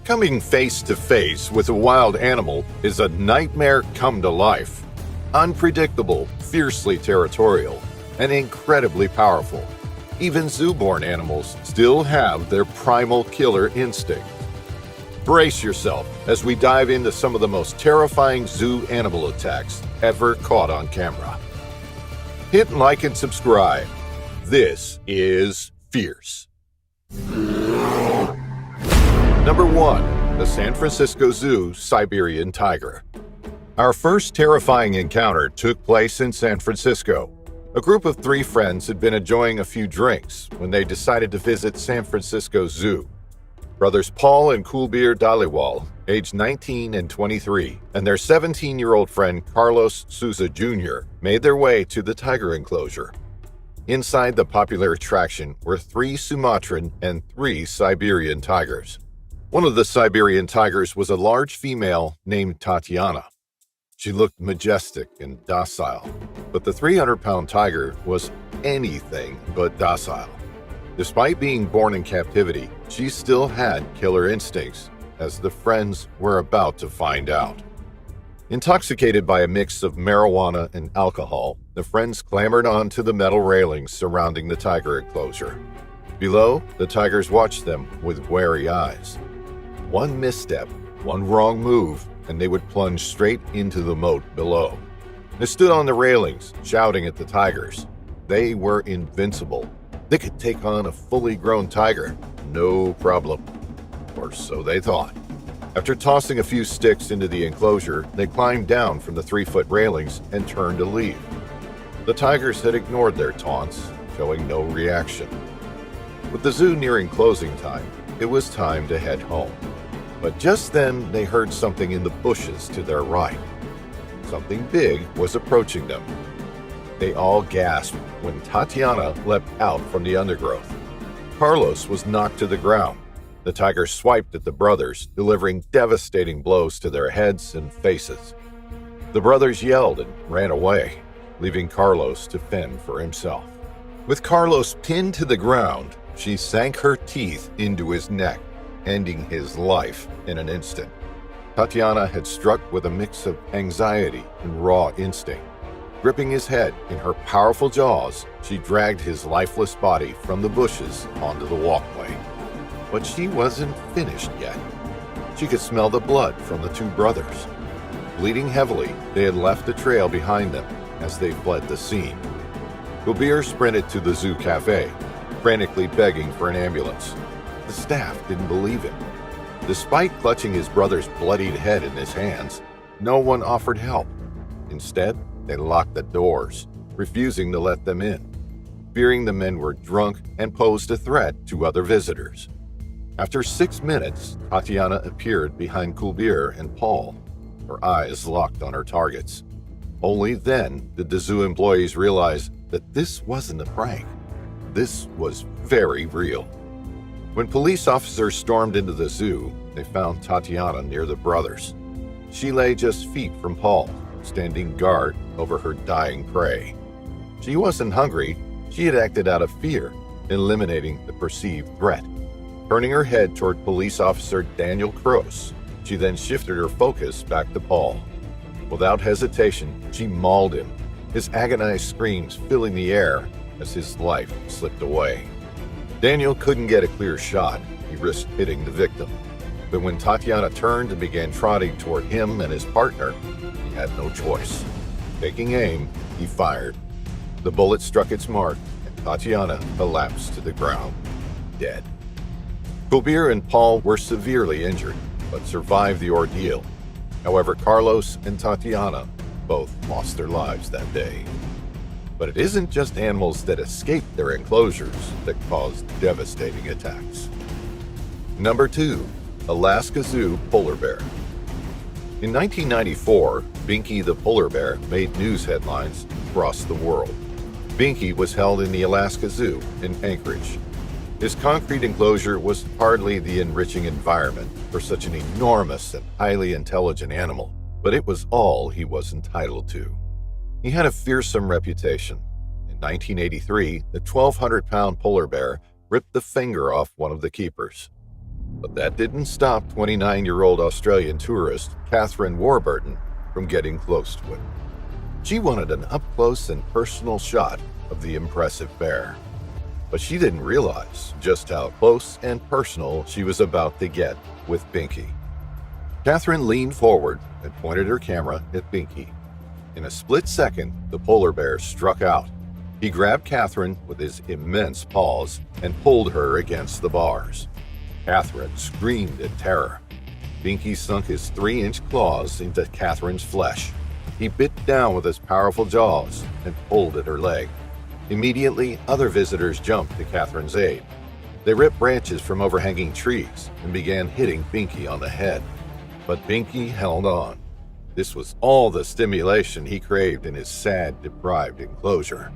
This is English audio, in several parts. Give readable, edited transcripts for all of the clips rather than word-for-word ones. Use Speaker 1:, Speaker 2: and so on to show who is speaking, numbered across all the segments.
Speaker 1: Coming face to face with a wild animal is a nightmare come to life. Unpredictable, fiercely territorial, and incredibly powerful. Even zoo-born animals still have their primal killer instinct. Brace yourself as we dive into some of the most terrifying zoo animal attacks ever caught on camera. Hit like and subscribe. This is Fierce. Number 1. The San Francisco Zoo Siberian Tiger. Our first terrifying encounter took place in San Francisco. A group of 3 friends had been enjoying a few drinks when they decided to visit San Francisco Zoo. Brothers Paul and Kulbir Dhaliwal, aged 19 and 23, and their 17-year-old friend Carlos Souza Jr. made their way to the tiger enclosure. Inside the popular attraction were 3 Sumatran and 3 Siberian tigers. One of the Siberian tigers was a large female named Tatiana. She looked majestic and docile, but the 300-pound tiger was anything but docile. Despite being born in captivity, she still had killer instincts, as the friends were about to find out. Intoxicated by a mix of marijuana and alcohol, the friends clambered onto the metal railings surrounding the tiger enclosure. Below, the tigers watched them with wary eyes. One misstep, one wrong move, and they would plunge straight into the moat below. They stood on the railings, shouting at the tigers. They were invincible. They could take on a fully grown tiger, no problem. Or so they thought. After tossing a few sticks into the enclosure, they climbed down from the 3-foot railings and turned to leave. The tigers had ignored their taunts, showing no reaction. With the zoo nearing closing time, it was time to head home. But just then, they heard something in the bushes to their right. Something big was approaching them. They all gasped when Tatiana leapt out from the undergrowth. Carlos was knocked to the ground. The tiger swiped at the brothers, delivering devastating blows to their heads and faces. The brothers yelled and ran away, leaving Carlos to fend for himself. With Carlos pinned to the ground, she sank her teeth into his neck, ending his life in an instant. Tatiana had struck with a mix of anxiety and raw instinct. Gripping his head in her powerful jaws, she dragged his lifeless body from the bushes onto the walkway. But she wasn't finished yet. She could smell the blood from the 2 brothers. Bleeding heavily, they had left a trail behind them as they fled the scene. Kulbir sprinted to the zoo cafe, frantically begging for an ambulance. The staff didn't believe him. Despite clutching his brother's bloodied head in his hands, no one offered help. Instead, they locked the doors, refusing to let them in, fearing the men were drunk and posed a threat to other visitors. After 6 minutes, Tatiana appeared behind Kulbir and Paul, her eyes locked on her targets. Only then did the zoo employees realize that this wasn't a prank. This was very real. When police officers stormed into the zoo, they found Tatiana near the brothers. She lay just feet from Paul, standing guard over her dying prey. She wasn't hungry. She had acted out of fear, eliminating the perceived threat. Turning her head toward police officer Daniel Cross, she then shifted her focus back to Paul. Without hesitation, she mauled him, his agonized screams filling the air as his life slipped away. Daniel couldn't get a clear shot. He risked hitting the victim. But when Tatiana turned and began trotting toward him and his partner, he had no choice. Taking aim, he fired. The bullet struck its mark, and Tatiana collapsed to the ground, dead. Kulbir and Paul were severely injured, but survived the ordeal. However, Carlos and Tatiana both lost their lives that day. But it isn't just animals that escape their enclosures that cause devastating attacks. Number 2. Alaska Zoo Polar Bear. In 1994, Binky the polar bear made news headlines across the world. Binky was held in the Alaska Zoo in Anchorage. His concrete enclosure was hardly the enriching environment for such an enormous and highly intelligent animal, but it was all he was entitled to. He had a fearsome reputation. In 1983, the 1,200-pound polar bear ripped the finger off one of the keepers. But that didn't stop 29-year-old Australian tourist Catherine Warburton from getting close to it. She wanted an up-close and personal shot of the impressive bear. But she didn't realize just how close and personal she was about to get with Binky. Catherine leaned forward and pointed her camera at Binky. In a split second, the polar bear struck out. He grabbed Catherine with his immense paws and pulled her against the bars. Catherine screamed in terror. Binky sunk his 3-inch claws into Catherine's flesh. He bit down with his powerful jaws and pulled at her leg. Immediately, other visitors jumped to Catherine's aid. They ripped branches from overhanging trees and began hitting Binky on the head. But Binky held on. This was all the stimulation he craved in his sad, deprived enclosure.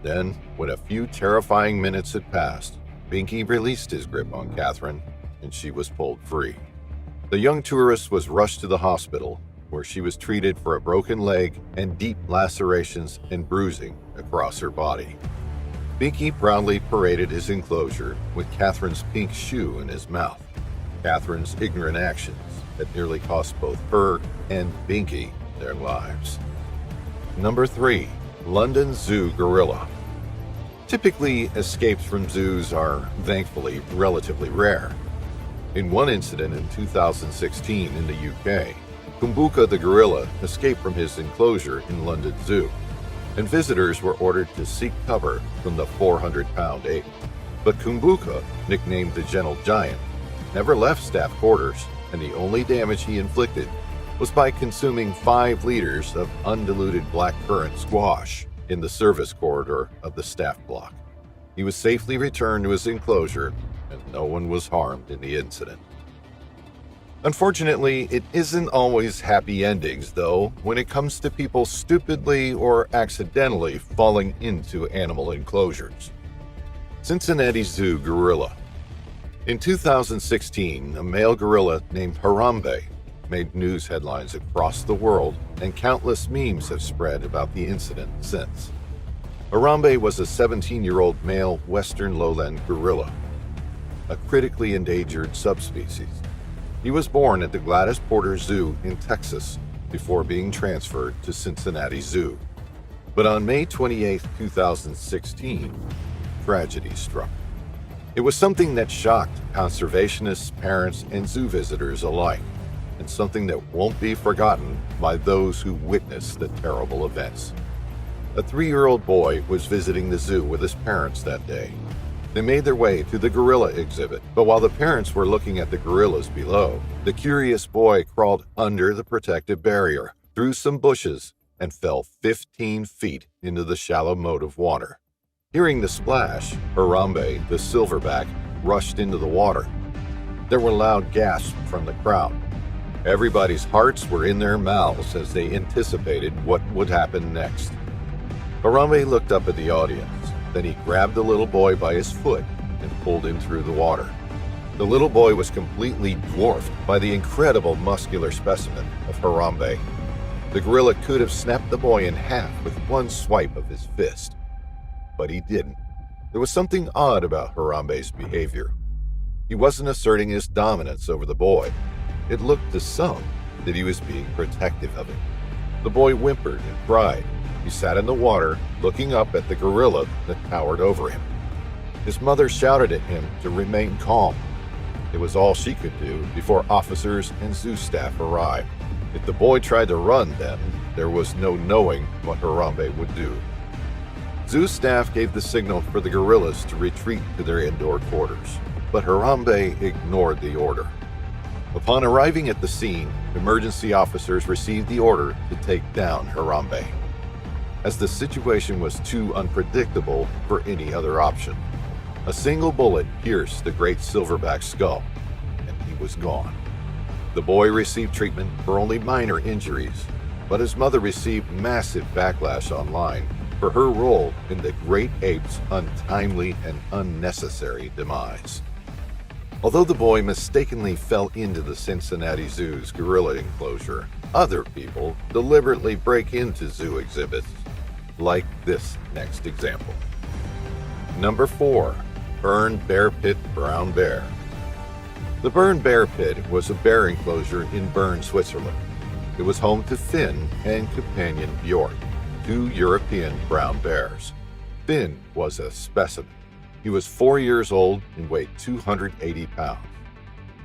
Speaker 1: Then, when a few terrifying minutes had passed, Binky released his grip on Catherine, and she was pulled free. The young tourist was rushed to the hospital, where she was treated for a broken leg and deep lacerations and bruising across her body. Binky proudly paraded his enclosure with Catherine's pink shoe in his mouth. Catherine's ignorant actions had nearly cost both her and Binky their lives. Number 3. London Zoo Gorilla. Typically, escapes from zoos are, thankfully, relatively rare. In one incident in 2016 in the UK, Kumbuka the gorilla escaped from his enclosure in London Zoo, and visitors were ordered to seek cover from the 400-pound ape. But Kumbuka, nicknamed the Gentle Giant, never left staff quarters, and the only damage he inflicted was by consuming 5 liters of undiluted blackcurrant squash in the service corridor of the staff block. He was safely returned to his enclosure, and no one was harmed in the incident. Unfortunately, it isn't always happy endings, though, when it comes to people stupidly or accidentally falling into animal enclosures. Cincinnati Zoo Gorilla. In 2016, a male gorilla named Harambe made news headlines across the world, and countless memes have spread about the incident since. Harambe was a 17-year-old male western lowland gorilla, a critically endangered subspecies. He was born at the Gladys Porter Zoo in Texas before being transferred to Cincinnati Zoo. But on May 28, 2016, tragedy struck. It was something that shocked conservationists, parents, and zoo visitors alike, and something that won't be forgotten by those who witnessed the terrible events. A 3-year-old boy was visiting the zoo with his parents that day. They made their way to the gorilla exhibit, but while the parents were looking at the gorillas below, the curious boy crawled under the protective barrier, through some bushes, and fell 15 feet into the shallow moat of water. Hearing the splash, Harambe, the silverback, rushed into the water. There were loud gasps from the crowd. Everybody's hearts were in their mouths as they anticipated what would happen next. Harambe looked up at the audience. Then he grabbed the little boy by his foot and pulled him through the water. The little boy was completely dwarfed by the incredible muscular specimen of Harambe. The gorilla could have snapped the boy in half with one swipe of his fist. But he didn't. There was something odd about Harambe's behavior. He wasn't asserting his dominance over the boy. It looked to some that he was being protective of him. The boy whimpered and cried. He sat in the water, looking up at the gorilla that towered over him. His mother shouted at him to remain calm. It was all she could do before officers and zoo staff arrived. If the boy tried to run then, there was no knowing what Harambe would do. Zoo staff gave the signal for the gorillas to retreat to their indoor quarters, but Harambe ignored the order. Upon arriving at the scene, emergency officers received the order to take down Harambe, as the situation was too unpredictable for any other option. A single bullet pierced the great silverback's skull, and he was gone. The boy received treatment for only minor injuries, but his mother received massive backlash online for her role in the great ape's untimely and unnecessary demise. Although the boy mistakenly fell into the Cincinnati Zoo's gorilla enclosure, other people deliberately break into zoo exhibits, like this next example. Number 4. Burned Bear Pit Brown Bear. The Bern Bear Pit was a bear enclosure in Bern, Switzerland. It was home to Finn and companion Bjork, two European brown bears. Finn was a specimen. He was 4 years old and weighed 280 pounds.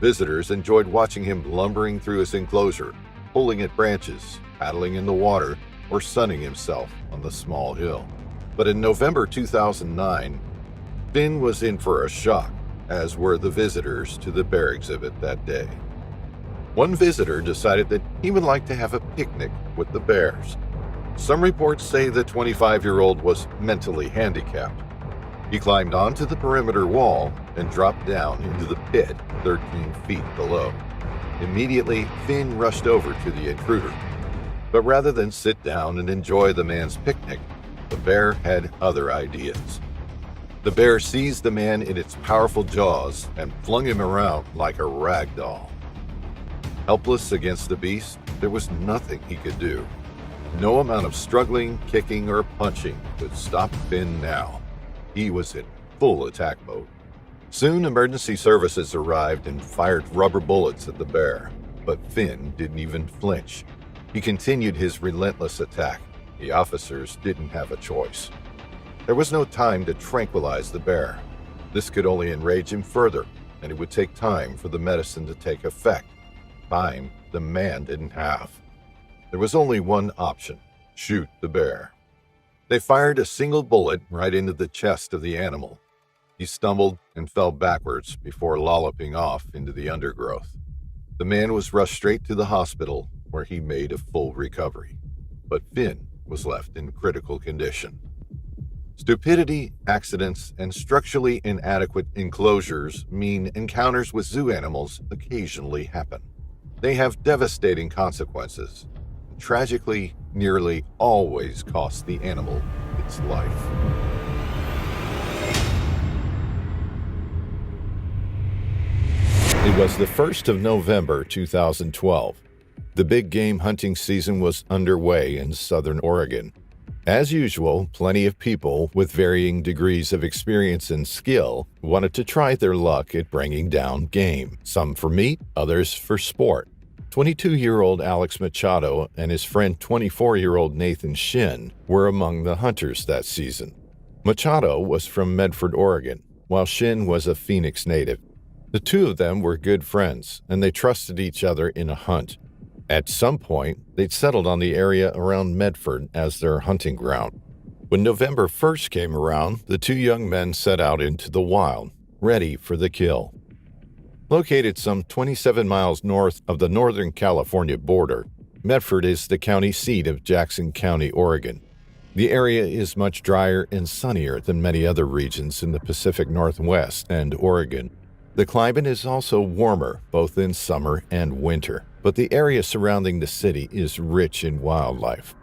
Speaker 1: Visitors enjoyed watching him lumbering through his enclosure, pulling at branches, paddling in the water, or sunning himself on the small hill. But in November 2009, Finn was in for a shock, as were the visitors to the bear exhibit that day. One visitor decided that he would like to have a picnic with the bears. Some reports say the 25-year-old was mentally handicapped. He climbed onto the perimeter wall and dropped down into the pit 13 feet below. Immediately, Finn rushed over to the intruder. But rather than sit down and enjoy the man's picnic, the bear had other ideas. The bear seized the man in its powerful jaws and flung him around like a rag doll. Helpless against the beast, there was nothing he could do. No amount of struggling, kicking, or punching could stop Finn now. He was in full attack mode. Soon, emergency services arrived and fired rubber bullets at the bear, but Finn didn't even flinch. He continued his relentless attack. The officers didn't have a choice. There was no time to tranquilize the bear. This could only enrage him further, and it would take time for the medicine to take effect. Time the man didn't have. There was only one option: shoot the bear. They fired a single bullet right into the chest of the animal. He stumbled and fell backwards before lolloping off into the undergrowth. The man was rushed straight to the hospital, where he made a full recovery. But Finn was left in critical condition. Stupidity, accidents, and structurally inadequate enclosures mean encounters with zoo animals occasionally happen. They have devastating consequences. Tragically, nearly always cost the animal its life. It was the 1st of November 2012. The big game hunting season was underway in southern Oregon. As usual, plenty of people with varying degrees of experience and skill wanted to try their luck at bringing down game, some for meat, others for sport. 22-year-old Alex Machado and his friend 24-year-old Nathan Shin were among the hunters that season. Machado was from Medford, Oregon, while Shin was a Phoenix native. The two of them were good friends, and they trusted each other in a hunt. At some point, they'd settled on the area around Medford as their hunting ground. When November 1st came around, the two young men set out into the wild, ready for the kill. Located some 27 miles north of the Northern California border, Medford is the county seat of Jackson County, Oregon. The area is much drier and sunnier than many other regions in the Pacific Northwest and Oregon. The climate is also warmer, both in summer and winter, but the area surrounding the city is rich in wildlife.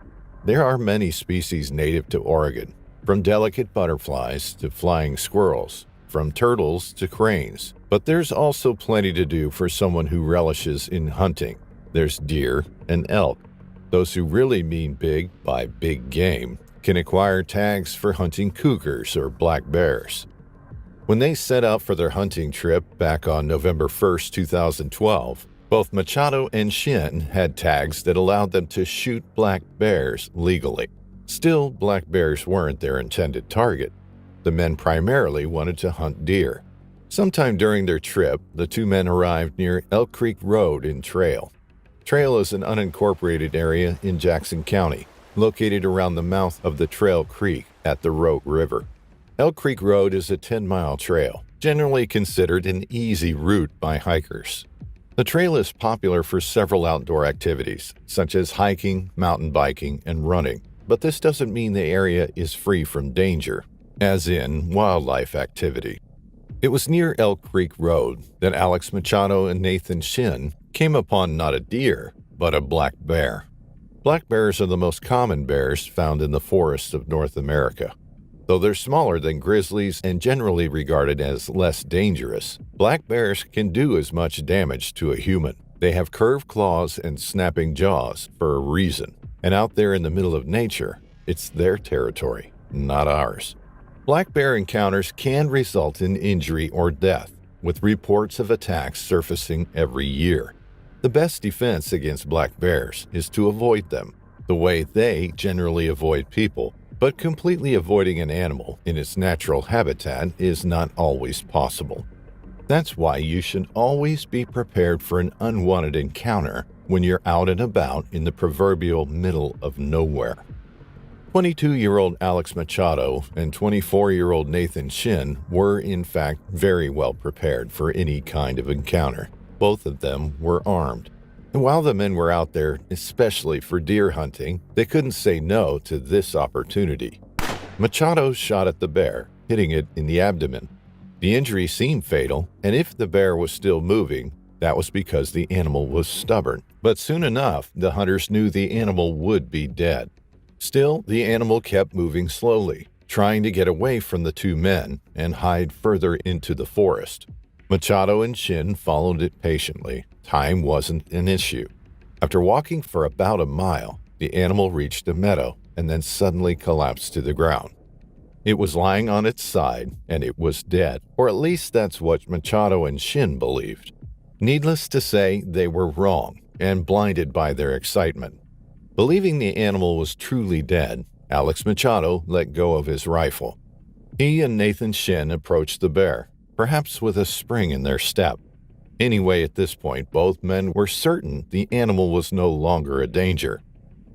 Speaker 1: There are many species native to Oregon, from delicate butterflies to flying squirrels, from turtles to cranes. But there's also plenty to do for someone who relishes in hunting. There's deer and elk. Those who really mean big by big game can acquire tags for hunting cougars or black bears. When they set out for their hunting trip back on November 1st, 2012, both Machado and Shin had tags that allowed them to shoot black bears legally. Still, black bears weren't their intended target. The men primarily wanted to hunt deer. Sometime during their trip, the two men arrived near Elk Creek Road in Trail. Trail is an unincorporated area in Jackson County, located around the mouth of the Trail Creek at the Rogue River. Elk Creek Road is a 10-mile trail, generally considered an easy route by hikers. The trail is popular for several outdoor activities, such as hiking, mountain biking, and running, but this doesn't mean the area is free from danger, as in wildlife activity. It was near Elk Creek Road that Alex Machado and Nathan Shin came upon not a deer, but a black bear. Black bears are the most common bears found in the forests of North America. Though they're smaller than grizzlies and generally regarded as less dangerous, black bears can do as much damage to a human. They have curved claws and snapping jaws for a reason, and out there in the middle of nature, it's their territory, not ours. Black bear encounters can result in injury or death. with reports of attacks surfacing every year. The best defense against black bears is to avoid them, the way they generally avoid people, but completely avoiding an animal in its natural habitat is not always possible. That's why you should always be prepared for an unwanted encounter when you're out and about in the proverbial middle of nowhere. 22-year-old Alex Machado and 24-year-old Nathan Shin were, in fact, very well prepared for any kind of encounter. Both of them were armed. And while the men were out there, especially for deer hunting, they couldn't say no to this opportunity. Machado shot at the bear, hitting it in the abdomen. The injury seemed fatal, and if the bear was still moving, that was because the animal was stubborn. But soon enough, the hunters knew the animal would be dead. Still, the animal kept moving slowly, trying to get away from the two men and hide further into the forest. Machado and Shin followed it patiently. Time wasn't an issue. After walking for about a mile, the animal reached a meadow and then suddenly collapsed to the ground. It was lying on its side, and it was dead, or at least that's what Machado and Shin believed. Needless to say, they were wrong and blinded by their excitement. Believing the animal was truly dead, Alex Machado let go of his rifle. He and Nathan Shin approached the bear, perhaps with a spring in their step. Anyway, at this point, both men were certain the animal was no longer a danger.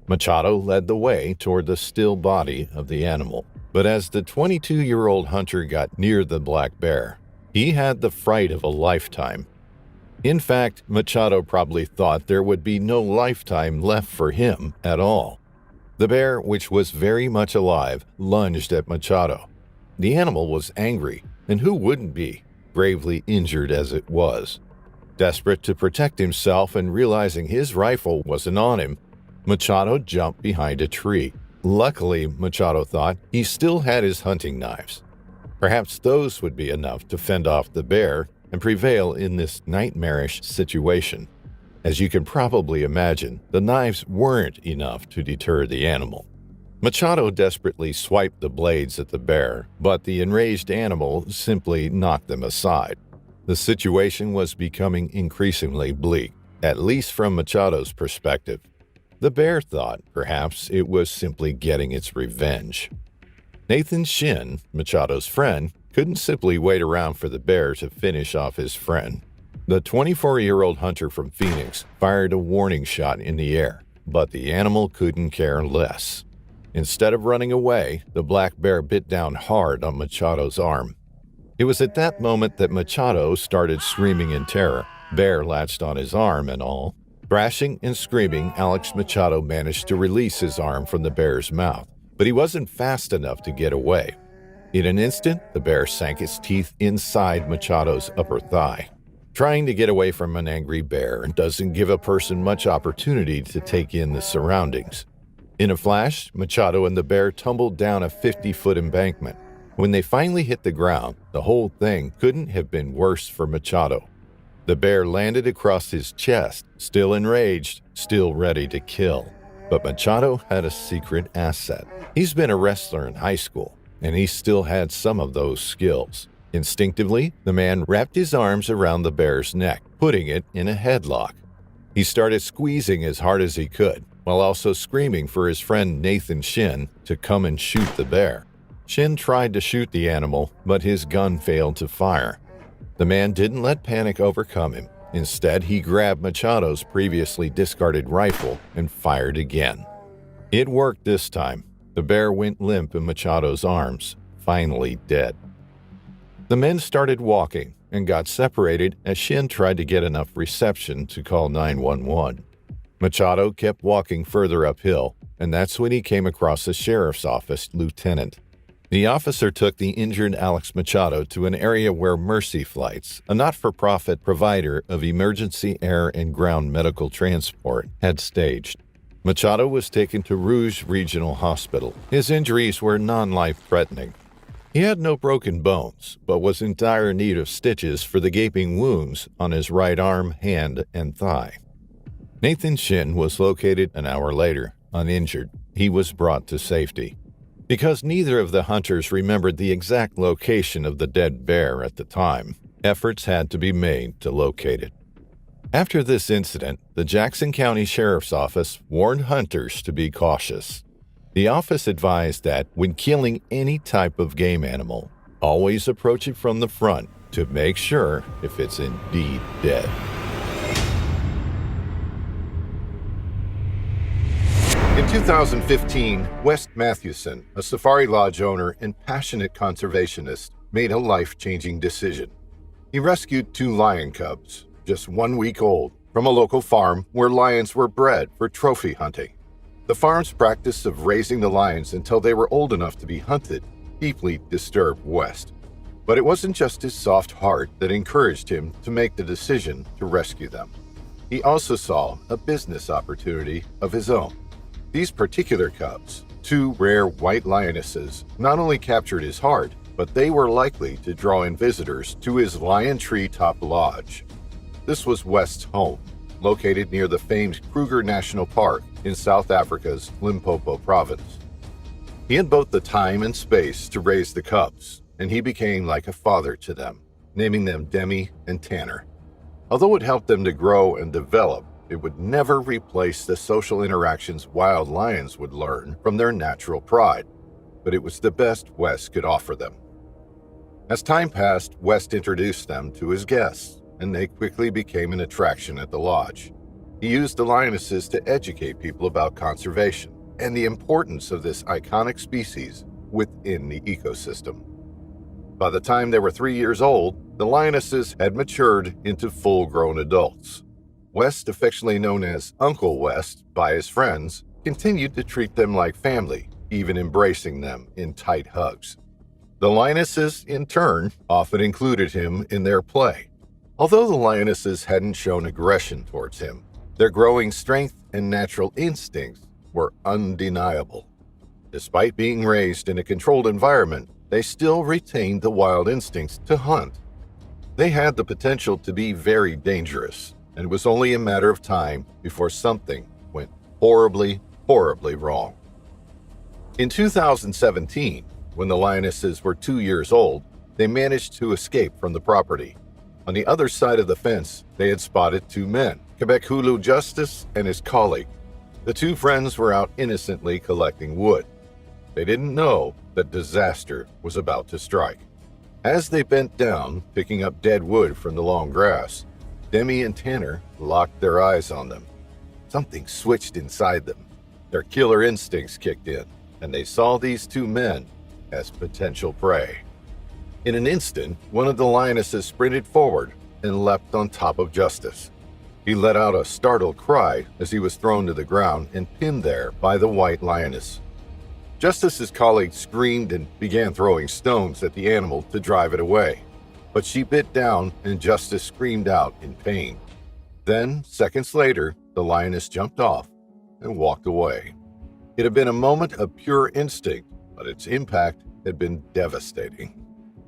Speaker 1: Machado led the way toward the still body of the animal. But as the 22-year-old hunter got near the black bear, he had the fright of a lifetime. In fact, Machado probably thought there would be no lifetime left for him at all. The bear, which was very much alive, lunged at Machado. The animal was angry, and who wouldn't be, gravely injured as it was. Desperate to protect himself and realizing his rifle wasn't on him, Machado jumped behind a tree. Luckily, Machado thought, he still had his hunting knives. Perhaps those would be enough to fend off the bear and prevail in this nightmarish situation. As you can probably imagine, the knives weren't enough to deter the animal. Machado desperately swiped the blades at the bear, but the enraged animal simply knocked them aside. The situation was becoming increasingly bleak, at least from Machado's perspective. The bear thought perhaps it was simply getting its revenge. Nathan Shin, Machado's friend, couldn't simply wait around for the bear to finish off his friend. The 24-year-old hunter from Phoenix fired a warning shot in the air, but the animal couldn't care less. Instead of running away, the black bear bit down hard on Machado's arm. It was at that moment that Machado started screaming in terror. Bear latched on his arm and all. Thrashing and screaming, Alex Machado managed to release his arm from the bear's mouth, but he wasn't fast enough to get away. In an instant, the bear sank its teeth inside Machado's upper thigh. Trying to get away from an angry bear doesn't give a person much opportunity to take in the surroundings. In a flash, Machado and the bear tumbled down a 50-foot embankment. When they finally hit the ground, the whole thing couldn't have been worse for Machado. The bear landed across his chest, still enraged, still ready to kill. But Machado had a secret asset. He's been a wrestler in high school, and he still had some of those skills. Instinctively, the man wrapped his arms around the bear's neck, putting it in a headlock. He started squeezing as hard as he could, while also screaming for his friend Nathan Shin to come and shoot the bear. Shin tried to shoot the animal, but his gun failed to fire. The man didn't let panic overcome him. Instead, he grabbed Machado's previously discarded rifle and fired again. It worked this time. The bear went limp in Machado's arms, finally dead. The men started walking and got separated as Shin tried to get enough reception to call 911. Machado kept walking further uphill, and that's when he came across a sheriff's office lieutenant. The officer took the injured Alex Machado to an area where Mercy Flights, a not-for-profit provider of emergency air and ground medical transport, had staged. Machado was taken to Rouge Regional Hospital. His injuries were non-life-threatening. He had no broken bones, but was in dire need of stitches for the gaping wounds on his right arm, hand, and thigh. Nathan Shin was located an hour later, uninjured. He was brought to safety. Because neither of the hunters remembered the exact location of the dead bear at the time, efforts had to be made to locate it. After this incident, the Jackson County Sheriff's Office warned hunters to be cautious. The office advised that when killing any type of game animal, always approach it from the front to make sure if it's indeed dead. In 2015, Wes Mathewson, a safari lodge owner and passionate conservationist, made a life-changing decision. He rescued 2 lion cubs, just 1 week old, from a local farm where lions were bred for trophy hunting. The farm's practice of raising the lions until they were old enough to be hunted deeply disturbed Wes. But it wasn't just his soft heart that encouraged him to make the decision to rescue them. He also saw a business opportunity of his own. These particular cubs, 2 rare white lionesses, not only captured his heart, but they were likely to draw in visitors to his Lion Tree Top Lodge. This was Wes's home, located near the famed Kruger National Park in South Africa's Limpopo province. He had both the time and space to raise the cubs, and he became like a father to them, naming them Demi and Tanner. Although it helped them to grow and develop, it would never replace the social interactions wild lions would learn from their natural pride, but it was the best Wes could offer them. As time passed, Wes introduced them to his guests, and they quickly became an attraction at the lodge. He used the lionesses to educate people about conservation and the importance of this iconic species within the ecosystem. By the time they were 3 years old, the lionesses had matured into full-grown adults. Wes, affectionately known as Uncle Wes by his friends, continued to treat them like family, even embracing them in tight hugs. The lionesses, in turn, often included him in their play. Although the lionesses hadn't shown aggression towards him, their growing strength and natural instincts were undeniable. Despite being raised in a controlled environment, they still retained the wild instincts to hunt. They had the potential to be very dangerous, and it was only a matter of time before something went horribly, horribly wrong. In 2017, when the lionesses were 2 years old, they managed to escape from the property. On the other side of the fence, they had spotted 2 men, Quebec-Hulu Justice and his colleague. The 2 friends were out innocently collecting wood. They didn't know that disaster was about to strike. As they bent down, picking up dead wood from the long grass, Demi and Tanner locked their eyes on them. Something switched inside them. Their killer instincts kicked in, and they saw these 2 men as potential prey. In an instant, one of the lionesses sprinted forward and leapt on top of Justice. He let out a startled cry as he was thrown to the ground and pinned there by the white lioness. Justice's colleague screamed and began throwing stones at the animal to drive it away, but she bit down and Justice screamed out in pain. Then, seconds later, the lioness jumped off and walked away. It had been a moment of pure instinct, but its impact had been devastating.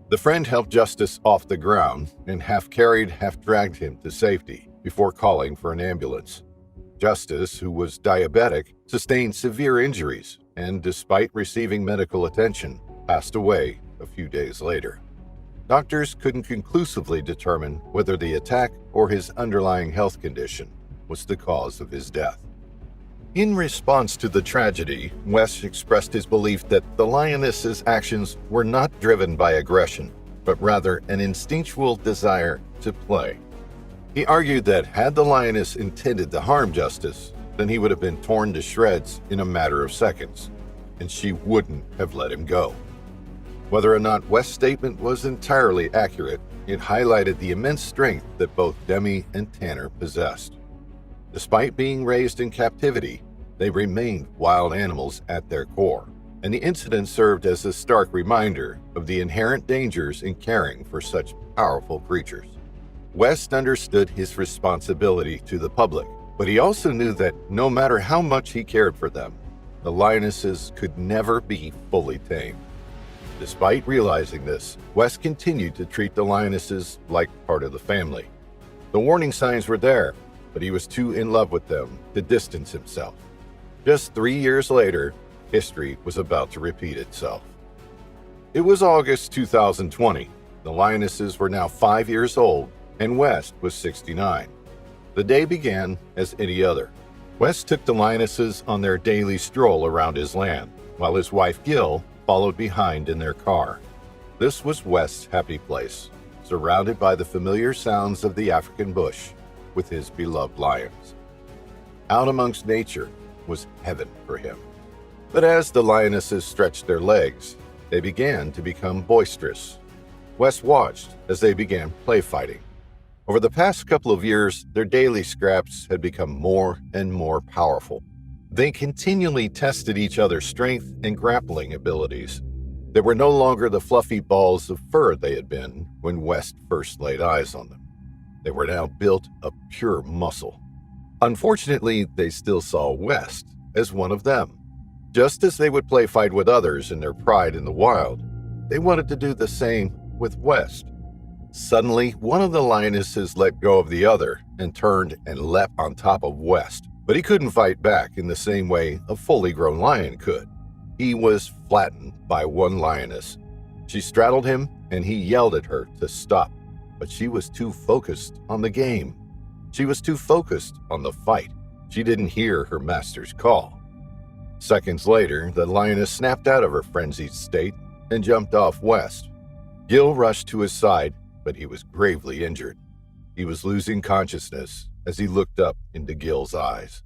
Speaker 1: The friend helped Justice off the ground and half carried, half dragged him to safety before calling for an ambulance. Justice, who was diabetic, sustained severe injuries and, despite receiving medical attention, passed away a few days later. Doctors couldn't conclusively determine whether the attack or his underlying health condition was the cause of his death. In response to the tragedy, Wes expressed his belief that the lioness's actions were not driven by aggression, but rather an instinctual desire to play. He argued that had the lioness intended to harm Justice, then he would have been torn to shreds in a matter of seconds, and she wouldn't have let him go. Whether or not Wes' statement was entirely accurate, it highlighted the immense strength that both Demi and Tanner possessed. Despite being raised in captivity, they remained wild animals at their core, and the incident served as a stark reminder of the inherent dangers in caring for such powerful creatures. Wes understood his responsibility to the public, but he also knew that no matter how much he cared for them, the lionesses could never be fully tamed. Despite realizing this, Wes continued to treat the lionesses like part of the family. The warning signs were there, but he was too in love with them to distance himself. Just 3 years later, history was about to repeat itself. It was August 2020. The The lionesses were now 5 years old, and West was 69. The day began as any other. West took the lionesses on their daily stroll around his land, while his wife Gil followed behind in their car. This was West's happy place, surrounded by the familiar sounds of the African bush, with his beloved lions. Out amongst nature was heaven for him. But as the lionesses stretched their legs, they began to become boisterous. West watched as they began play fighting. Over the past couple of years, their daily scraps had become more and more powerful. They continually tested each other's strength and grappling abilities. They were no longer the fluffy balls of fur they had been when West first laid eyes on them. They were now built of pure muscle. Unfortunately, they still saw West as one of them. Just as they would play fight with others in their pride in the wild, they wanted to do the same with West. Suddenly, one of the lionesses let go of the other and turned and leapt on top of West, but he couldn't fight back in the same way a fully grown lion could. He was flattened by one lioness. She straddled him, and he yelled at her to stop, but she was too focused on the game. She was too focused on the fight. She didn't hear her master's call. Seconds later, the lioness snapped out of her frenzied state and jumped off West. Gil rushed to his side, but he was gravely injured. He was losing consciousness as he looked up into Gil's eyes.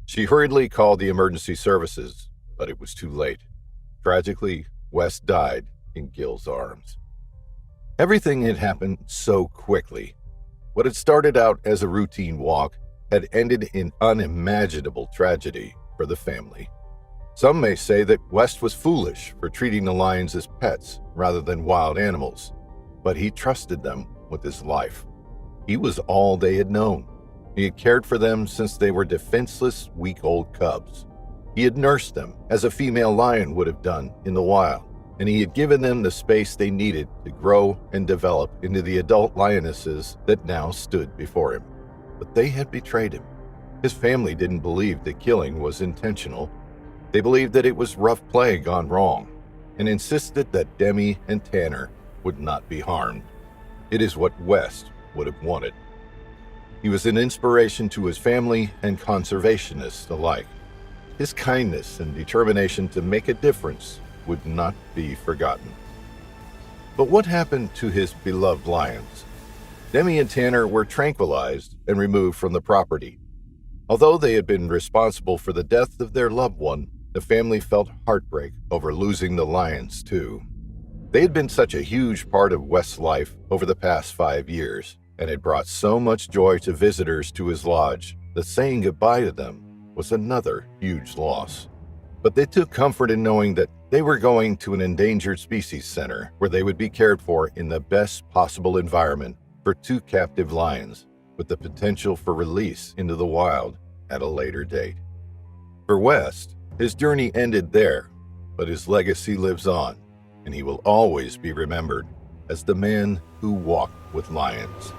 Speaker 1: She hurriedly called the emergency services, but it was too late. Tragically, West died in Gil's arms. Everything had happened so quickly. What had started out as a routine walk had ended in unimaginable tragedy for the family. Some may say that West was foolish for treating the lions as pets rather than wild animals, but he trusted them with his life. He was all they had known. He had cared for them since they were defenseless, week-old cubs. He had nursed them as a female lion would have done in the wild, and he had given them the space they needed to grow and develop into the adult lionesses that now stood before him. But they had betrayed him. His family didn't believe the killing was intentional. They believed that it was rough play gone wrong, and insisted that Demi and Tanner would not be harmed. It is what West would have wanted. He was an inspiration to his family and conservationists alike. His kindness and determination to make a difference would not be forgotten. But what happened to his beloved lions? Demi and Tanner were tranquilized and removed from the property. Although they had been responsible for the death of their loved one, the family felt heartbreak over losing the lions too. They had been such a huge part of West's life over the past 5 years, and had brought so much joy to visitors to his lodge that saying goodbye to them was another huge loss. But they took comfort in knowing that they were going to an endangered species center where they would be cared for in the best possible environment for 2 captive lions, with the potential for release into the wild at a later date. For West, his journey ended there, but his legacy lives on, and he will always be remembered as the man who walked with lions.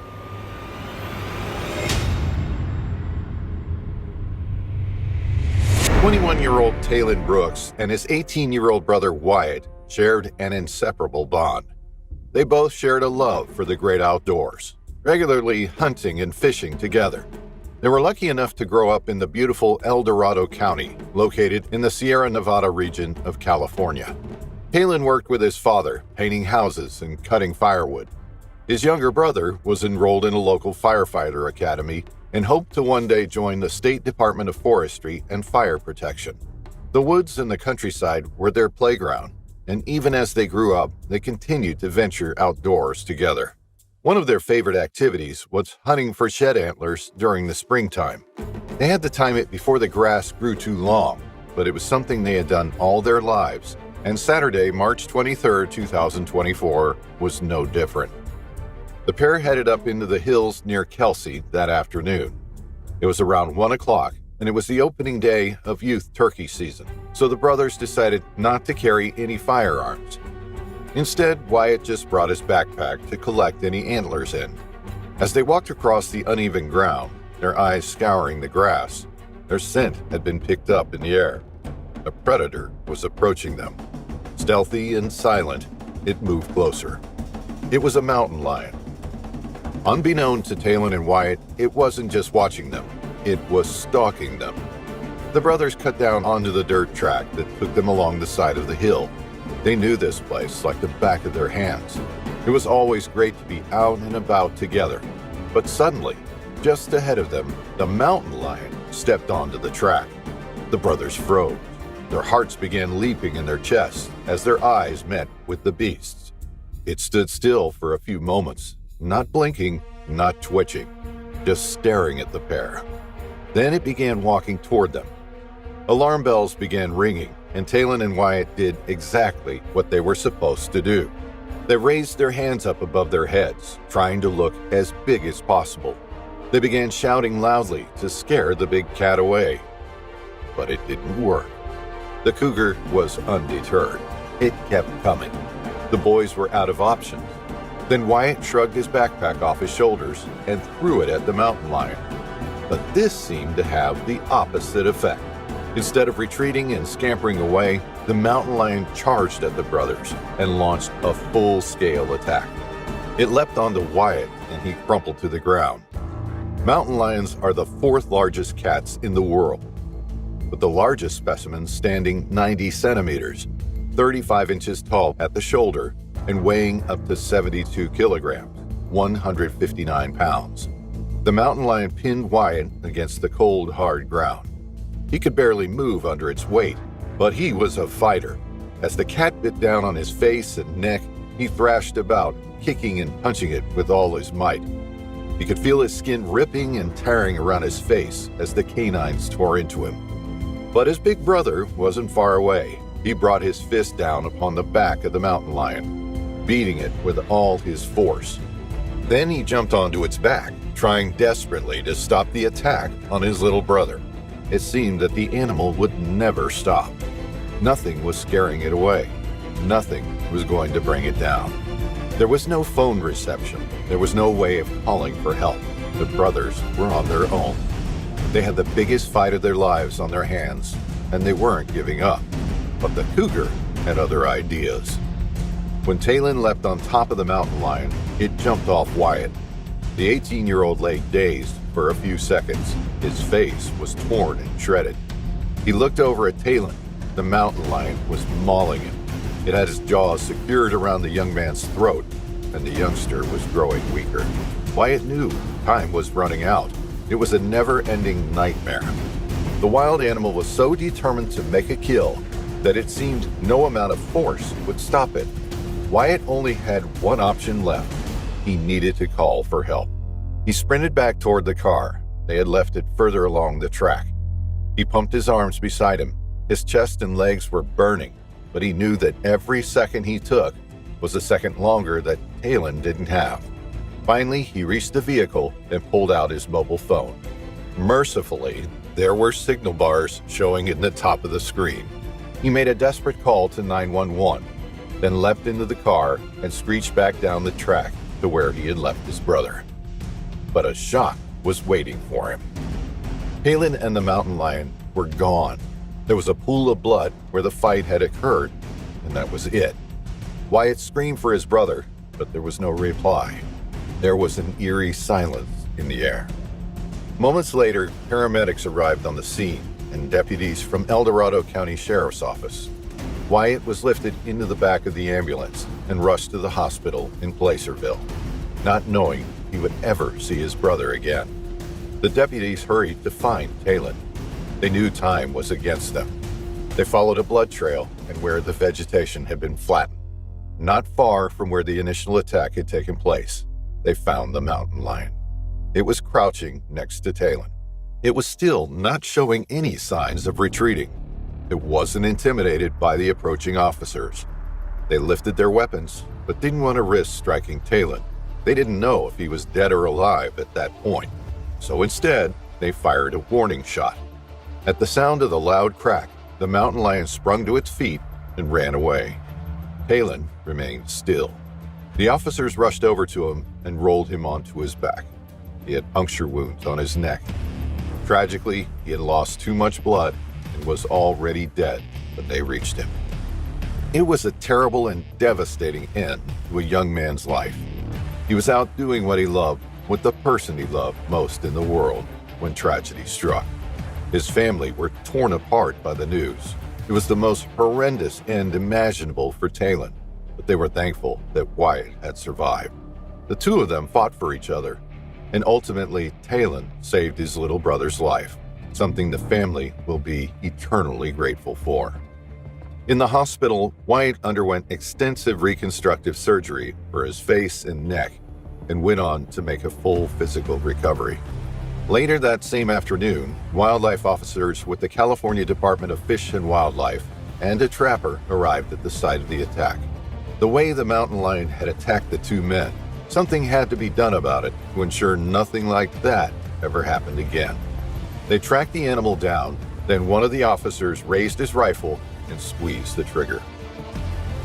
Speaker 1: The 21-year-old Talon Brooks and his 18-year-old brother Wyatt shared an inseparable bond. They both shared a love for the great outdoors, regularly hunting and fishing together. They were lucky enough to grow up in the beautiful El Dorado County, located in the Sierra Nevada region of California. Talon worked with his father, painting houses and cutting firewood. His younger brother was enrolled in a local firefighter academy and hoped to one day join the State Department of Forestry and Fire Protection. The woods and the countryside were their playground, and even as they grew up, they continued to venture outdoors together. One of their favorite activities was hunting for shed antlers during the springtime. They had to time it before the grass grew too long, but it was something they had done all their lives, and Saturday, March 23, 2024, was no different. The pair headed up into the hills near Kelsey that afternoon. It was around 1 o'clock, and it was the opening day of youth turkey season, so the brothers decided not to carry any firearms. Instead, Wyatt just brought his backpack to collect any antlers in. As they walked across the uneven ground, their eyes scouring the grass, their scent had been picked up in the air. A predator was approaching them. Stealthy and silent, it moved closer. It was a mountain lion. Unbeknown to Talon and Wyatt, it wasn't just watching them, it was stalking them. The brothers cut down onto the dirt track that took them along the side of the hill. They knew this place like the back of their hands. It was always great to be out and about together. But suddenly, just ahead of them, the mountain lion stepped onto the track. The brothers froze. Their hearts began leaping in their chests as their eyes met with the beast's. It stood still for a few moments, not blinking, not twitching, just staring at the pair. Then it began walking toward them. Alarm bells began ringing, and Talon and Wyatt did exactly what they were supposed to do. They raised their hands up above their heads, trying to look as big as possible. They began shouting loudly to scare the big cat away. But it didn't work. The cougar was undeterred. It kept coming. The boys were out of options. Then Wyatt shrugged his backpack off his shoulders and threw it at the mountain lion. But this seemed to have the opposite effect. Instead of retreating and scampering away, the mountain lion charged at the brothers and launched a full-scale attack. It leapt onto Wyatt and he crumpled to the ground. Mountain lions are the fourth largest cats in the world, with the largest specimen standing 90 centimeters, 35 inches tall at the shoulder, and weighing up to 72 kilograms, 159 pounds. The mountain lion pinned Wyatt against the cold, hard ground. He could barely move under its weight, but he was a fighter. As the cat bit down on his face and neck, he thrashed about, kicking and punching it with all his might. He could feel his skin ripping and tearing around his face as the canines tore into him. But his big brother wasn't far away. He brought his fist down upon the back of the mountain lion, beating it with all his force. Then he jumped onto its back, trying desperately to stop the attack on his little brother. It seemed that the animal would never stop. Nothing was scaring it away. Nothing was going to bring it down. There was no phone reception. There was no way of calling for help. The brothers were on their own. They had the biggest fight of their lives on their hands, and they weren't giving up. But the cougar had other ideas. When Talon leapt on top of the mountain lion, it jumped off Wyatt. The 18-year-old lay dazed for a few seconds. His face was torn and shredded. He looked over at Talon. The mountain lion was mauling him. It had his jaws secured around the young man's throat, and the youngster was growing weaker. Wyatt knew time was running out. It was a never-ending nightmare. The wild animal was so determined to make a kill that it seemed no amount of force would stop it. Wyatt only had one option left. He needed to call for help. He sprinted back toward the car. They had left it further along the track. He pumped his arms beside him. His chest and legs were burning, but he knew that every second he took was a second longer that Talon didn't have. Finally, he reached the vehicle and pulled out his mobile phone. Mercifully, there were signal bars showing in the top of the screen. He made a desperate call to 911, then leapt into the car and screeched back down the track to where he had left his brother. But a shock was waiting for him. Talon and the mountain lion were gone. There was a pool of blood where the fight had occurred, and that was it. Wyatt screamed for his brother, but there was no reply. There was an eerie silence in the air. Moments later, paramedics arrived on the scene and deputies from El Dorado County Sheriff's Office. Wyatt was lifted into the back of the ambulance and rushed to the hospital in Placerville, not knowing he would ever see his brother again. The deputies hurried to find Talon. They knew time was against them. They followed a blood trail and where the vegetation had been flattened. Not far from where the initial attack had taken place, they found the mountain lion. It was crouching next to Talon. It was still not showing any signs of retreating. It wasn't intimidated by the approaching officers. They lifted their weapons, but didn't want to risk striking Talon. They didn't know if he was dead or alive at that point. So instead, they fired a warning shot. At the sound of the loud crack, the mountain lion sprung to its feet and ran away. Talon remained still. The officers rushed over to him and rolled him onto his back. He had puncture wounds on his neck. Tragically, he had lost too much blood and was already dead when they reached him. It was a terrible and devastating end to a young man's life. He was out doing what he loved with the person he loved most in the world when tragedy struck. His family were torn apart by the news. It was the most horrendous end imaginable for Talon, but they were thankful that Wyatt had survived. The two of them fought for each other, and ultimately Talon saved his little brother's life, something the family will be eternally grateful for. In the hospital, Wyatt underwent extensive reconstructive surgery for his face and neck and went on to make a full physical recovery. Later that same afternoon, wildlife officers with the California Department of Fish and Wildlife and a trapper arrived at the site of the attack. The way the mountain lion had attacked the two men, something had to be done about it to ensure nothing like that ever happened again. They tracked the animal down, then one of the officers raised his rifle and squeezed the trigger.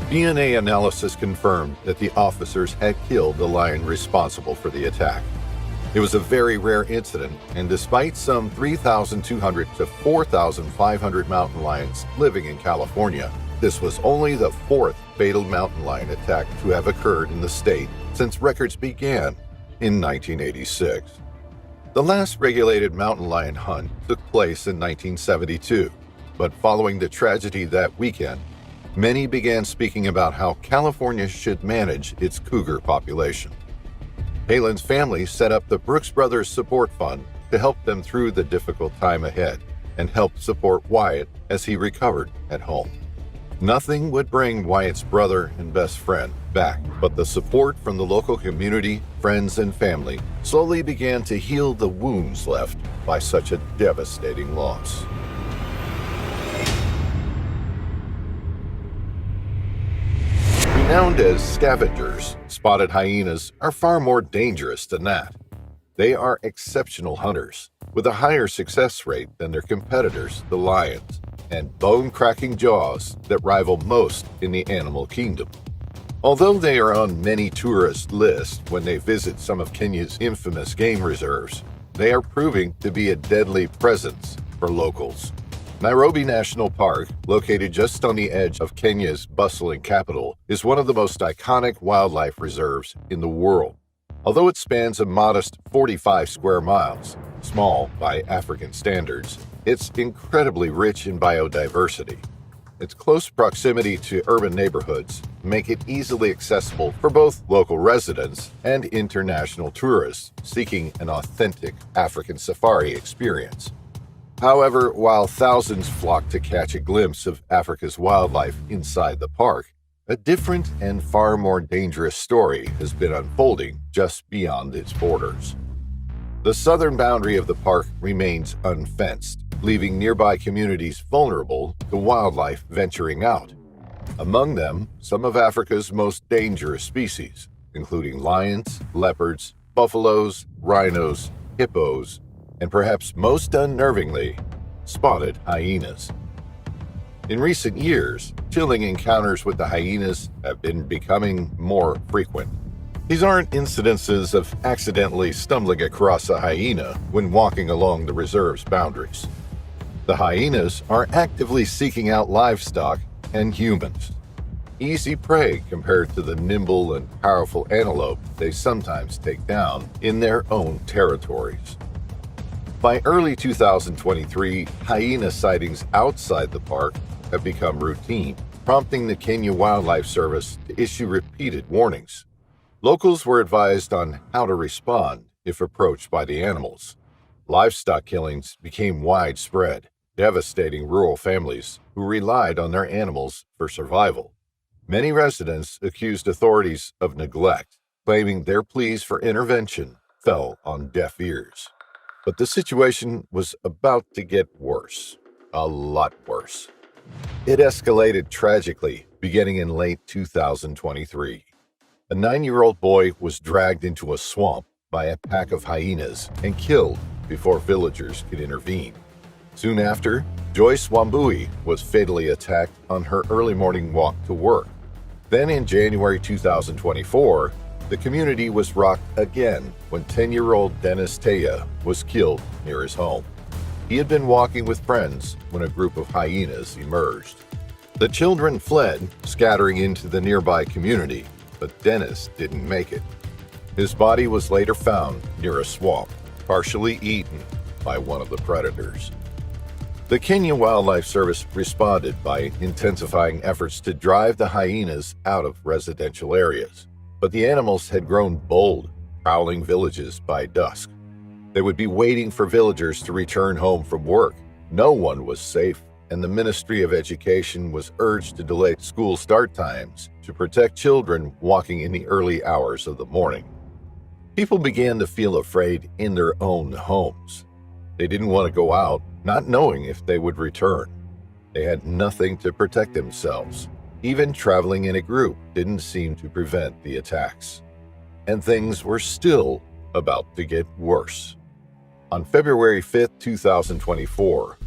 Speaker 1: DNA analysis confirmed that the officers had killed the lion responsible for the attack. It was a very rare incident, and despite some 3,200 to 4,500 mountain lions living in California, this was only the fourth fatal mountain lion attack to have occurred in the state since records began in 1986. The last regulated mountain lion hunt took place in 1972. But following the tragedy that weekend, many began speaking about how California should manage its cougar population. Talon's family set up the Brooks Brothers Support Fund to help them through the difficult time ahead and help support Wyatt as he recovered at home. Nothing would bring Wyatt's brother and best friend back, but the support from the local community, friends, and family slowly began to heal the wounds left by such a devastating loss. Renowned as scavengers, spotted hyenas are far more dangerous than that. They are exceptional hunters, with a higher success rate than their competitors, the lions, and bone-cracking jaws that rival most in the animal kingdom. Although they are on many tourist lists when they visit some of Kenya's infamous game reserves, they are proving to be a deadly presence for locals. Nairobi National Park, located just on the edge of Kenya's bustling capital, is one of the most iconic wildlife reserves in the world. Although it spans a modest 45 square miles, small by African standards, it's incredibly rich in biodiversity. Its close proximity to urban neighborhoods make it easily accessible for both local residents and international tourists seeking an authentic African safari experience. However, while thousands flock to catch a glimpse of Africa's wildlife inside the park, a different and far more dangerous story has been unfolding just beyond its borders. The southern boundary of the park remains unfenced, leaving nearby communities vulnerable to wildlife venturing out. Among them, some of Africa's most dangerous species, including lions, leopards, buffaloes, rhinos, hippos, and perhaps most unnervingly, spotted hyenas. In recent years, chilling encounters with the hyenas have been becoming more frequent. These aren't incidences of accidentally stumbling across a hyena when walking along the reserve's boundaries. The hyenas are actively seeking out livestock and humans. Easy prey compared to the nimble and powerful antelope they sometimes take down in their own territories. By early 2023, hyena sightings outside the park have become routine, prompting the Kenya Wildlife Service to issue repeated warnings. Locals were advised on how to respond if approached by the animals. Livestock killings became widespread, devastating rural families who relied on their animals for survival. Many residents accused authorities of neglect, claiming their pleas for intervention fell on deaf ears. But the situation was about to get worse, a lot worse. It escalated tragically beginning in late 2023. A 9-year-old boy was dragged into a swamp by a pack of hyenas and killed before villagers could intervene. Soon after, Joyce Wambui was fatally attacked on her early morning walk to work. Then in January 2024, the community was rocked again when 10-year-old Dennis Teya was killed near his home. He had been walking with friends when a group of hyenas emerged. The children fled, scattering into the nearby community, but Dennis didn't make it. His body was later found near a swamp, partially eaten by one of the predators. The Kenya Wildlife Service responded by intensifying efforts to drive the hyenas out of residential areas, but the animals had grown bold, prowling villages by dusk. They would be waiting for villagers to return home from work. No one was safe, and the Ministry of Education was urged to delay school start times to protect children walking in the early hours of the morning. People began to feel afraid in their own homes. They didn't want to go out, not knowing if they would return. They had nothing to protect themselves. Even traveling in a group didn't seem to prevent the attacks. And things were still about to get worse. On February 5, 2024,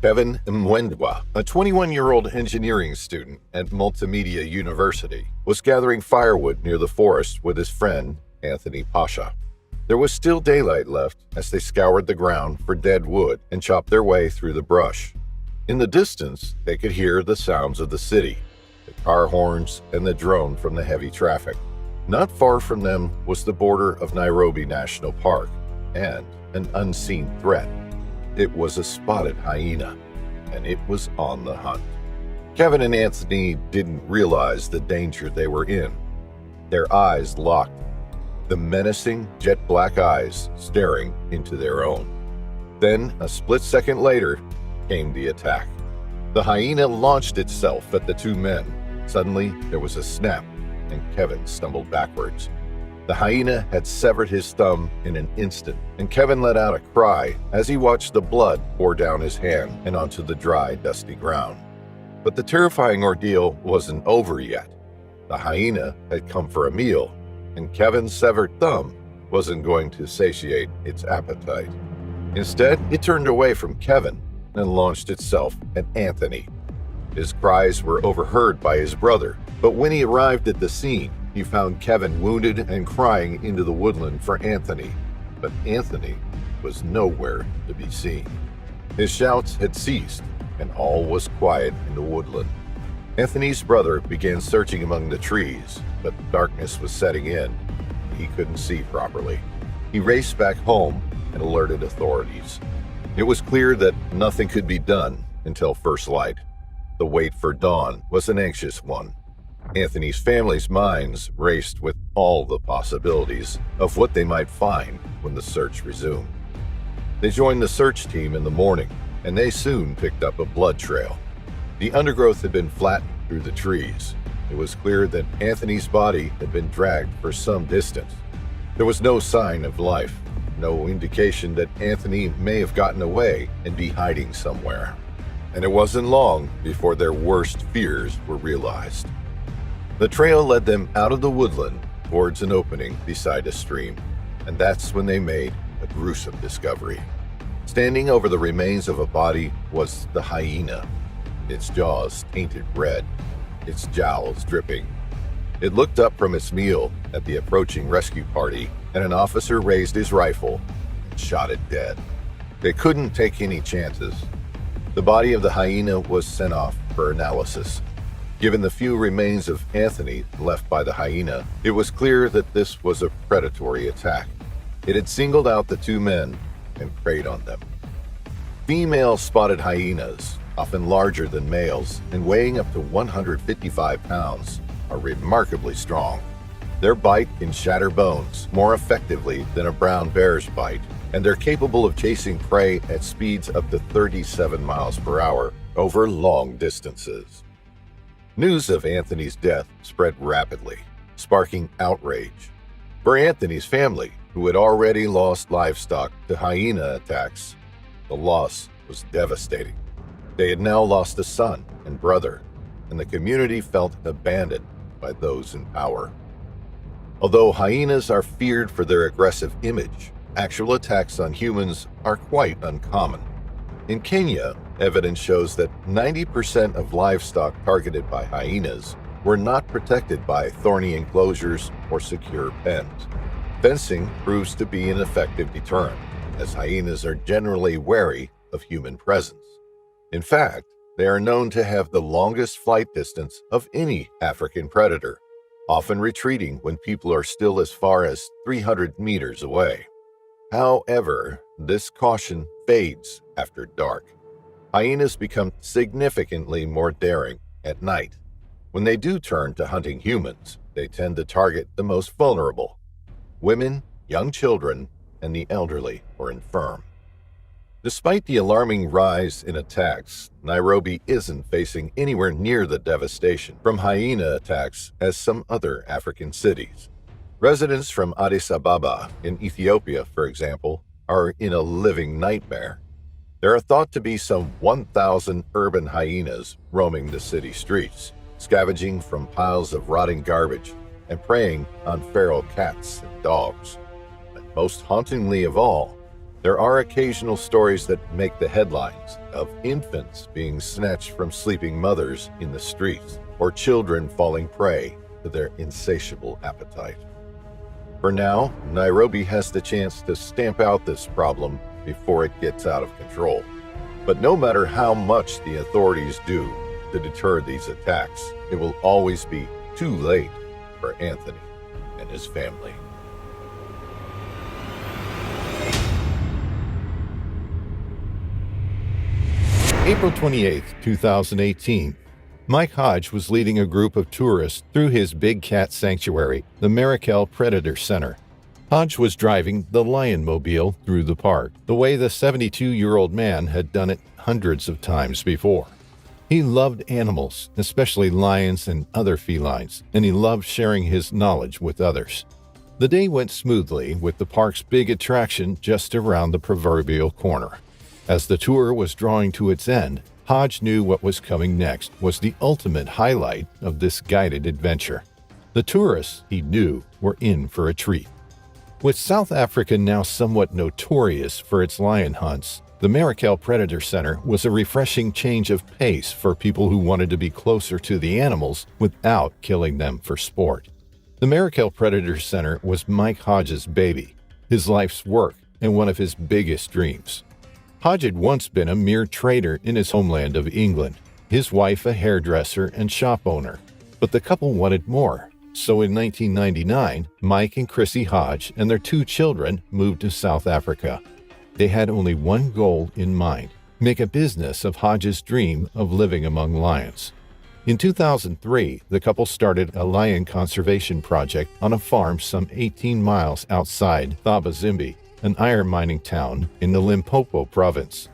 Speaker 1: Kevin Mwendwa, a 21-year-old engineering student at Multimedia University, was gathering firewood near the forest with his friend, Anthony Pasha. There was still daylight left as they scoured the ground for dead wood and chopped their way through the brush. In the distance, they could hear the sounds of the city, the car horns and the drone from the heavy traffic. Not far from them was the border of Nairobi National Park and an unseen threat. It was a spotted hyena, and it was on the hunt. Kevin and Anthony didn't realize the danger they were in. Their eyes locked, the menacing jet-black eyes staring into their own. Then, a split second later, came the attack. The hyena launched itself at the two men. Suddenly, there was a snap, and Kevin stumbled backwards. The hyena had severed his thumb in an instant, and Kevin let out a cry as he watched the blood pour down his hand and onto the dry, dusty ground. But the terrifying ordeal wasn't over yet. The hyena had come for a meal, and Kevin's severed thumb wasn't going to satiate its appetite. Instead, it turned away from Kevin and launched itself at Anthony. His cries were overheard by his brother, but when he arrived at the scene, he found Kevin wounded and crying into the woodland for Anthony, but Anthony was nowhere to be seen. His shouts had ceased, and all was quiet in the woodland. Anthony's brother began searching among the trees, but darkness was setting in. He couldn't see properly. He raced back home and alerted authorities. It was clear that nothing could be done until first light. The wait for dawn was an anxious one. Anthony's family's minds raced with all the possibilities of what they might find when the search resumed. They joined the search team in the morning, and they soon picked up a blood trail. The undergrowth had been flattened through the trees. It was clear that Anthony's body had been dragged for some distance. There was no sign of life, no indication that Anthony may have gotten away and be hiding somewhere. And it wasn't long before their worst fears were realized. The trail led them out of the woodland towards an opening beside a stream, and that's when they made a gruesome discovery. Standing over the remains of a body was the hyena, its jaws tainted red, its jowls dripping. It looked up from its meal at the approaching rescue party, and an officer raised his rifle and shot it dead. They couldn't take any chances. The body of the hyena was sent off for analysis. Given the few remains of Anthony left by the hyena, it was clear that this was a predatory attack. It had singled out the two men and preyed on them. Female spotted hyenas, often larger than males and weighing up to 155 pounds, are remarkably strong. Their bite can shatter bones more effectively than a brown bear's bite, and they're capable of chasing prey at speeds up to 37 miles per hour over long distances. News of Anthony's death spread rapidly, sparking outrage. For Anthony's family, who had already lost livestock to hyena attacks, the loss was devastating. They had now lost a son and brother, and the community felt abandoned by those in power. Although hyenas are feared for their aggressive image, actual attacks on humans are quite uncommon. In Kenya, evidence shows that 90% of livestock targeted by hyenas were not protected by thorny enclosures or secure pens. Fencing proves to be an effective deterrent, as hyenas are generally wary of human presence. In fact, They are known to have the longest flight distance of any African predator, often retreating when people are still as far as 300 meters away. However, this caution fades after dark. Hyenas become significantly more daring at night. When they do turn to hunting humans, they tend to target the most vulnerable: women, young children, and the elderly or infirm. Despite the alarming rise in attacks, Nairobi isn't facing anywhere near the devastation from hyena attacks as some other African cities. Residents from Addis Ababa in Ethiopia, for example, are in a living nightmare. There are thought to be some 1,000 urban hyenas roaming the city streets, scavenging from piles of rotting garbage and preying on feral cats and dogs. And most hauntingly of all, there are occasional stories that make the headlines of infants being snatched from sleeping mothers in the streets or children falling prey to their insatiable appetite. For now, Nairobi has the chance to stamp out this problem before it gets out of control. But no matter how much the authorities do to deter these attacks, it will always be too late for Anthony and his family. April 28, 2018. Mike Hodge was leading a group of tourists through his big cat sanctuary, the Marikelle Predator Center. Hodge was driving the Lion Mobile through the park, the way the 72-year-old man had done it hundreds of times before. He loved animals, especially lions and other felines, and he loved sharing his knowledge with others. The day went smoothly, with the park's big attraction just around the proverbial corner. As the tour was drawing to its end, Hodge knew what was coming next was the ultimate highlight of this guided adventure. The tourists, he knew, were in for a treat. With South Africa now somewhat notorious for its lion hunts, the Marikelle Predator Center was a refreshing change of pace for people who wanted to be closer to the animals without killing them for sport. The Marikelle Predator Center was Mike Hodge's baby, his life's work, and one of his biggest dreams. Hodge had once been a mere trader in his homeland of England, his wife a hairdresser and shop owner. But the couple wanted more, so in 1999, Mike and Chrissy Hodge and their 2 children moved to South Africa. They had only one goal in mind: make a business of Hodge's dream of living among lions. In 2003, the couple started a lion conservation project on a farm some 18 miles outside Thabazimbi, an iron mining town in the Limpopo province.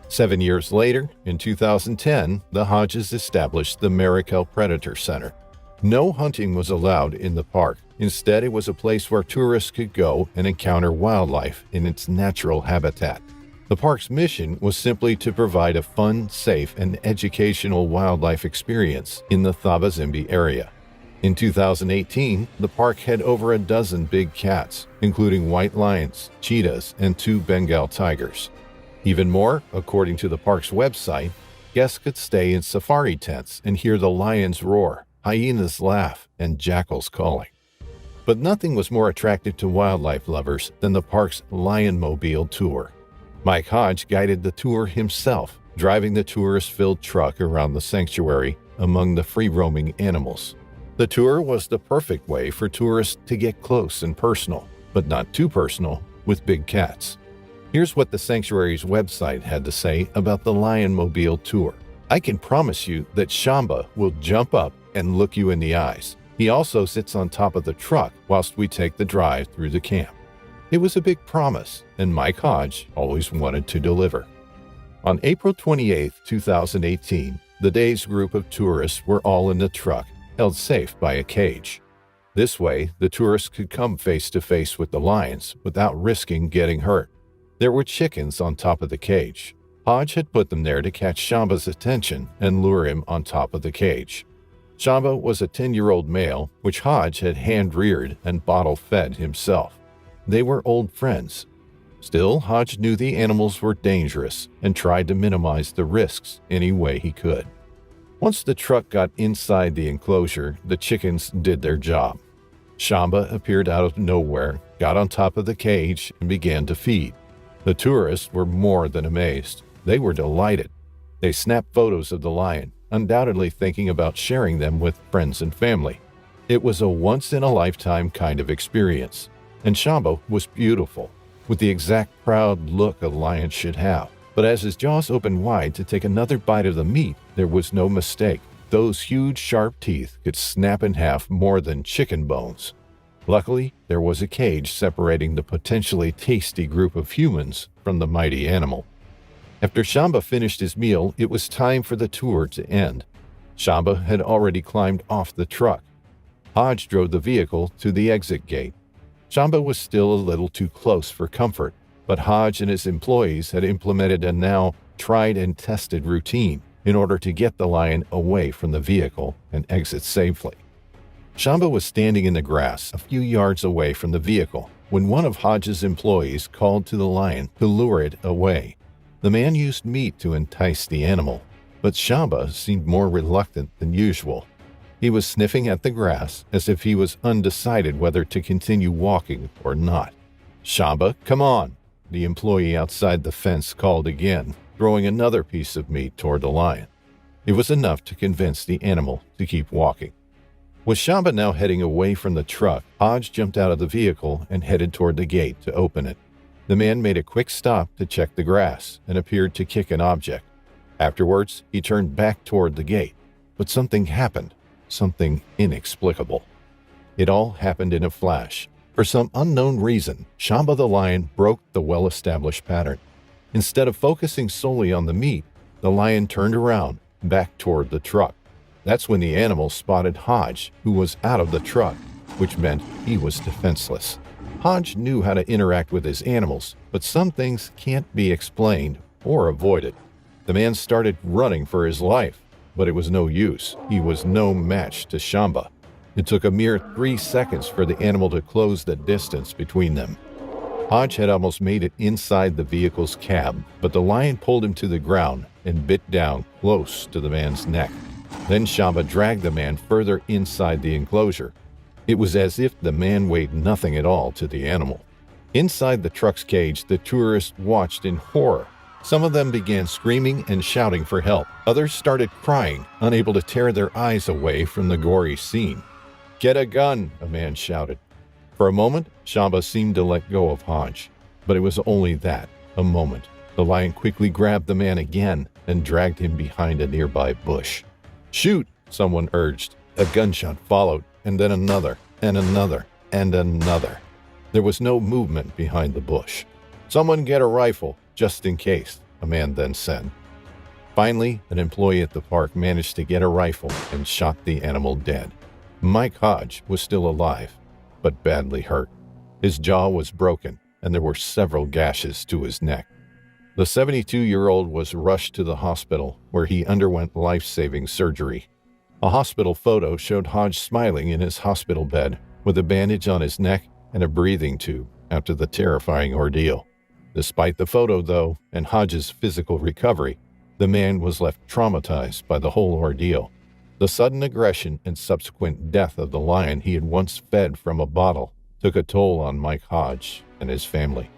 Speaker 1: 7 years later, in 2010, the Hodges established the Marikelle Predator Center. No hunting was allowed in the park. Instead, it was a place where tourists could go and encounter wildlife in its natural habitat. The park's mission was simply to provide a fun, safe, and educational wildlife experience in the Thabazimbi area. In 2018, the park had over a dozen big cats, including white lions, cheetahs, and 2 Bengal tigers. Even more, according to the park's website, guests could stay in safari tents and hear the lions roar, hyenas laugh, and jackals calling. But nothing was more attractive to wildlife lovers than the park's Lion Mobile tour. Mike Hodge guided the tour himself, driving the tourist-filled truck around the sanctuary among the free-roaming animals. The tour was the perfect way for tourists to get close and personal, but not too personal, with big cats. Here's what the sanctuary's website had to say about the Lion Mobile tour. "I can promise you that Shamba will jump up and look you in the eyes. He also sits on top of the truck whilst we take the drive through the camp." It was a big promise, and Mike Hodge always wanted to deliver. On April 28, 2018, the day's group of tourists were all in the truck, held safe by a cage. This way, the tourists could come face to face with the lions without risking getting hurt. There were chickens on top of the cage. Hodge had put them there to catch Shamba's attention and lure him on top of the cage. Shamba was a 10-year-old male, which Hodge had hand-reared and bottle-fed himself. They were old friends. Still, Hodge knew the animals were dangerous and tried to minimize the risks any way he could. Once the truck got inside the enclosure, the chickens did their job. Shamba appeared out of nowhere, got on top of the cage, and began to feed. The tourists were more than amazed. They were delighted. They snapped photos of the lion, undoubtedly thinking about sharing them with friends and family. It was a once-in-a-lifetime kind of experience, and Shamba was beautiful, with the exact proud look a lion should have. But as his jaws opened wide to take another bite of the meat, there was no mistake. Those huge, sharp teeth could snap in half more than chicken bones. Luckily, there was a cage separating the potentially tasty group of humans from the mighty animal. After Shamba finished his meal, it was time for the tour to end. Shamba had already climbed off the truck. Hodge drove the vehicle to the exit gate. Shamba was still a little too close for comfort, but Hodge and his employees had implemented a now tried and tested routine in order to get the lion away from the vehicle and exit safely. Shamba was standing in the grass a few yards away from the vehicle when one of Hodge's employees called to the lion to lure it away. The man used meat to entice the animal, but Shamba seemed more reluctant than usual. He was sniffing at the grass as if he was undecided whether to continue walking or not. "Shamba, come on," the employee outside the fence called again, throwing another piece of meat toward the lion. It was enough to convince the animal to keep walking. With Shamba now heading away from the truck, Hodge jumped out of the vehicle and headed toward the gate to open it. The man made a quick stop to check the grass and appeared to kick an object. Afterwards, he turned back toward the gate. But something happened. Something inexplicable. It all happened in a flash. For some unknown reason, Shamba the lion broke the well-established pattern. Instead of focusing solely on the meat, the lion turned around, back toward the truck. That's when the animal spotted Hodge, who was out of the truck, which meant he was defenseless. Hodge knew how to interact with his animals, but some things can't be explained or avoided. The man started running for his life, but it was no use. He was no match to Shamba. It took a mere 3 seconds for the animal to close the distance between them. Hodge had almost made it inside the vehicle's cab, but the lion pulled him to the ground and bit down close to the man's neck. Then Shamba dragged the man further inside the enclosure. It was as if the man weighed nothing at all to the animal. Inside the truck's cage, the tourists watched in horror. Some of them began screaming and shouting for help. Others started crying, unable to tear their eyes away from the gory scene. "Get a gun," a man shouted. For a moment, Shamba seemed to let go of Hodge, but it was only that, a moment. The lion quickly grabbed the man again and dragged him behind a nearby bush. "Shoot," someone urged. A gunshot followed, and then another, and another, and another. There was no movement behind the bush. "Someone get a rifle, just in case," a man then said. Finally, an employee at the park managed to get a rifle and shot the animal dead. Mike Hodge was still alive, but badly hurt. His jaw was broken, and there were several gashes to his neck. The 72-year-old was rushed to the hospital, where he underwent life-saving surgery. A hospital photo showed Hodge smiling in his hospital bed, with a bandage on his neck and a breathing tube after the terrifying ordeal. Despite the photo, though, and Hodge's physical recovery, the man was left traumatized by the whole ordeal. The sudden aggression and subsequent death of the lion he had once fed from a bottle took a toll on Mike Hodge and his family.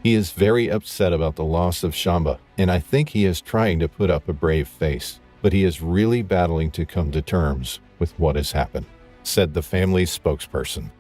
Speaker 1: He is very upset about the loss of Shamba, and I think he is trying to put up a brave face, but he is really battling to come to terms with what has happened, said the family's spokesperson.